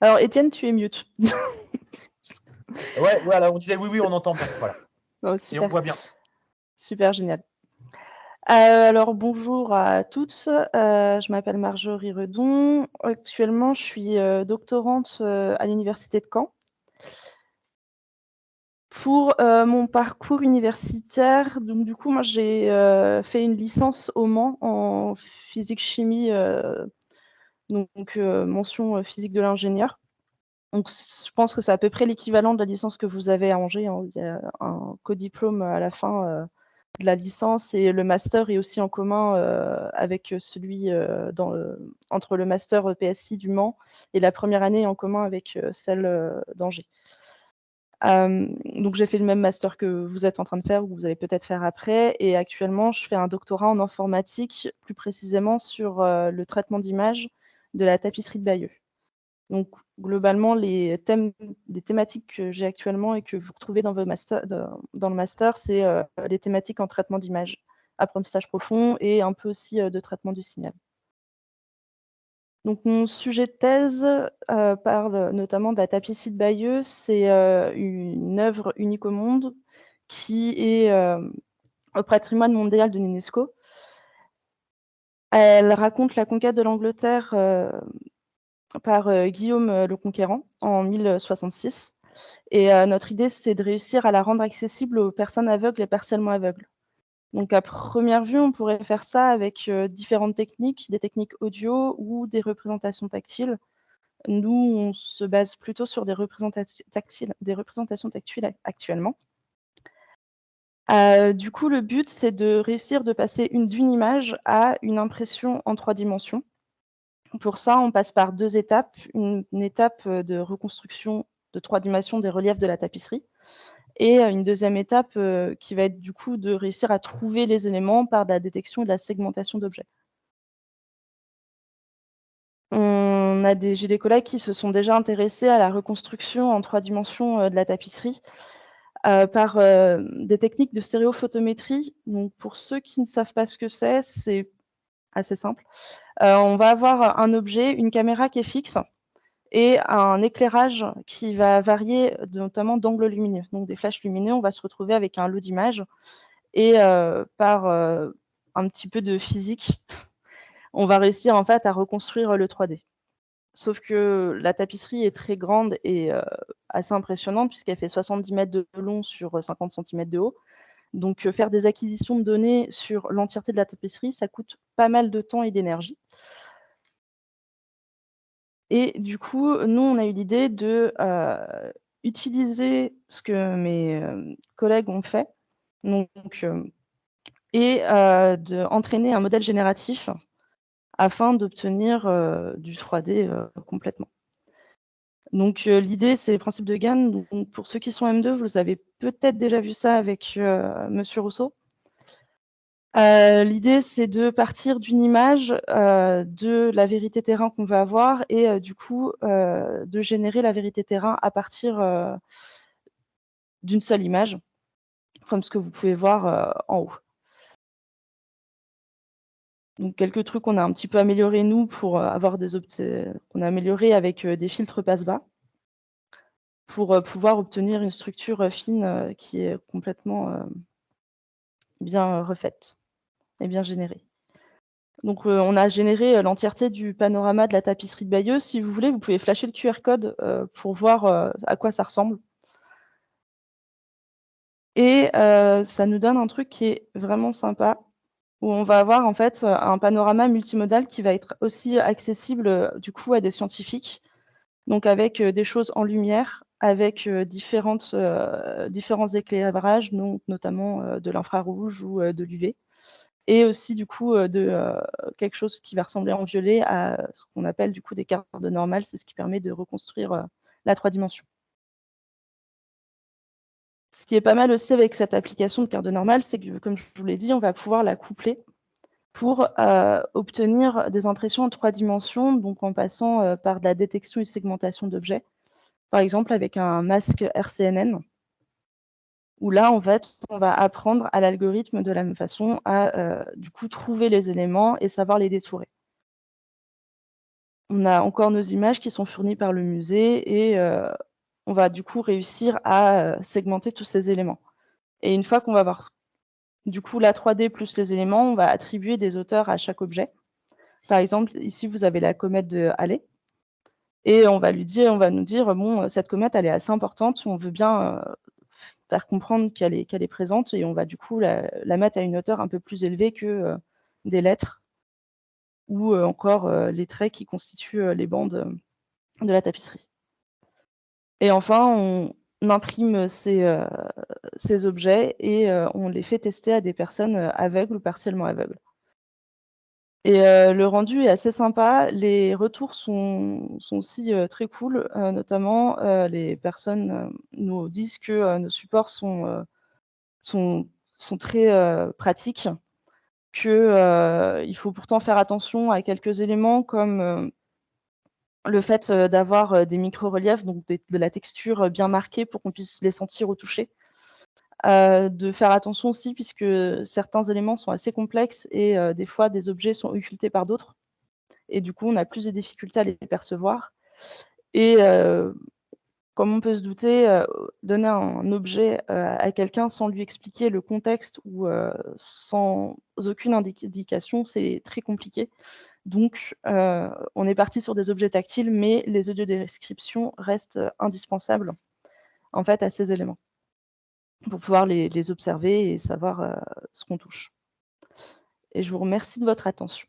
Alors, Étienne, tu es mute. Ouais, voilà, on disait oui, on entend bien. Voilà. Oh, Et on super, voit bien. super génial. Alors, bonjour à toutes. Je m'appelle Marjorie Redon. Actuellement, je suis doctorante à l'Université de Caen. Pour mon parcours universitaire, donc du coup, moi, j'ai fait une licence au Mans en physique-chimie, donc mention physique de l'ingénieur. Donc, je pense que c'est à peu près l'équivalent de la licence que vous avez à Angers, hein. Il y a un codiplôme à la fin de la licence et le master est aussi en commun avec celui entre le master PSI du Mans et la première année en commun avec celle d'Angers. Donc j'ai fait le même master que vous êtes en train de faire ou que vous allez peut-être faire après et actuellement je fais un doctorat en informatique, plus précisément sur le traitement d'images de la tapisserie de Bayeux. Donc globalement, les thématiques que j'ai actuellement et que vous retrouvez dans le master, c'est les thématiques en traitement d'image, apprentissage profond et un peu aussi de traitement du signal. Donc mon sujet de thèse parle notamment de la tapisserie de Bayeux. C'est une œuvre unique au monde qui est au patrimoine mondial de l'UNESCO. Elle raconte la conquête de l'Angleterre par Guillaume le Conquérant en 1066. Et notre idée, c'est de réussir à la rendre accessible aux personnes aveugles et partiellement aveugles. Donc à première vue, on pourrait faire ça avec différentes techniques, des techniques audio ou des représentations tactiles. Nous, on se base plutôt sur des représentations tactiles actuellement. Du coup, le but, c'est de réussir de passer d'une image à une impression en 3 dimensions. Pour ça, on passe par 2 étapes. Une étape de reconstruction de 3 dimensions des reliefs de la tapisserie et une deuxième étape qui va être du coup de réussir à trouver les éléments par de la détection et de la segmentation d'objets. On a j'ai des collègues qui se sont déjà intéressés à la reconstruction en 3 dimensions de la tapisserie par des techniques de stéréophotométrie. Donc pour ceux qui ne savent pas ce que c'est assez simple. On va avoir un objet, une caméra qui est fixe et un éclairage qui va varier notamment d'angle lumineux. Donc des flashs lumineux, on va se retrouver avec un lot d'images et par un petit peu de physique, on va réussir en fait à reconstruire le 3D. Sauf que la tapisserie est très grande et assez impressionnante puisqu'elle fait 70 mètres de long sur 50 cm de haut. Donc faire des acquisitions de données sur l'entièreté de la tapisserie, ça coûte pas mal de temps et d'énergie. Et du coup, nous, on a eu l'idée de utiliser ce que mes collègues ont fait, donc, et d'entraîner un modèle génératif afin d'obtenir du 3D complètement. Donc l'idée, c'est le principe de Gann. Donc, pour ceux qui sont M2, vous avez peut-être déjà vu ça avec Monsieur Rousseau. L'idée, c'est de partir d'une image de la vérité terrain qu'on va avoir et du coup de générer la vérité terrain à partir d'une seule image, comme ce que vous pouvez voir en haut. Donc quelques trucs qu'on a un petit peu améliorés nous pour avoir des qu'on a amélioré avec des filtres passe-bas pour pouvoir obtenir une structure fine qui est complètement bien refaite et bien générée. Donc on a généré l'entièreté du panorama de la tapisserie de Bayeux. Si vous voulez, vous pouvez flasher le QR code pour voir à quoi ça ressemble. Et ça nous donne un truc qui est vraiment sympa, où on va avoir en fait un panorama multimodal qui va être aussi accessible du coup à des scientifiques, donc avec des choses en lumière, avec différents éclairages, notamment de l'infrarouge ou de l'UV, et aussi du coup de quelque chose qui va ressembler en violet à ce qu'on appelle du coup des cartes de normale. C'est ce qui permet de reconstruire la 3 dimensions. Ce qui est pas mal aussi avec cette application de carte de normale, c'est que, comme je vous l'ai dit, on va pouvoir la coupler pour obtenir des impressions en 3 dimensions, donc en passant par de la détection et segmentation d'objets. Par exemple, avec un masque RCNN, où là, en fait, on va apprendre à l'algorithme de la même façon à du coup trouver les éléments et savoir les détourer. on a encore nos images qui sont fournies par le musée et on va du coup réussir à segmenter tous ces éléments. Et une fois qu'on va avoir du coup la 3D plus les éléments, on va attribuer des auteurs à chaque objet. Par exemple, ici vous avez la comète de Halley et on va nous dire: «Bon, cette comète elle est assez importante, on veut bien, faire comprendre qu'elle est présente» et on va du coup la mettre à une hauteur un peu plus élevée que, des lettres ou encore, les traits qui constituent, les bandes, de la tapisserie. Et enfin, on imprime ces objets et on les fait tester à des personnes, aveugles ou partiellement aveugles. Et le rendu est assez sympa. Les retours sont aussi, très cool, notamment, les personnes, nous disent que, nos supports sont sont très, pratiques, que, il faut pourtant faire attention à quelques éléments comme, le fait, d'avoir, des micro-reliefs, donc de la texture, bien marquée pour qu'on puisse les sentir au toucher. De faire attention aussi puisque certains éléments sont assez complexes et des fois des objets sont occultés par d'autres et du coup on a plus de difficultés à les percevoir et comme on peut se douter, donner un objet, à quelqu'un sans lui expliquer le contexte ou sans aucune indication, c'est très compliqué. Donc on est parti sur des objets tactiles, mais les audiodescriptions restent, indispensables, en fait, à ces éléments, pour pouvoir les observer et savoir, ce qu'on touche. Et je vous remercie de votre attention.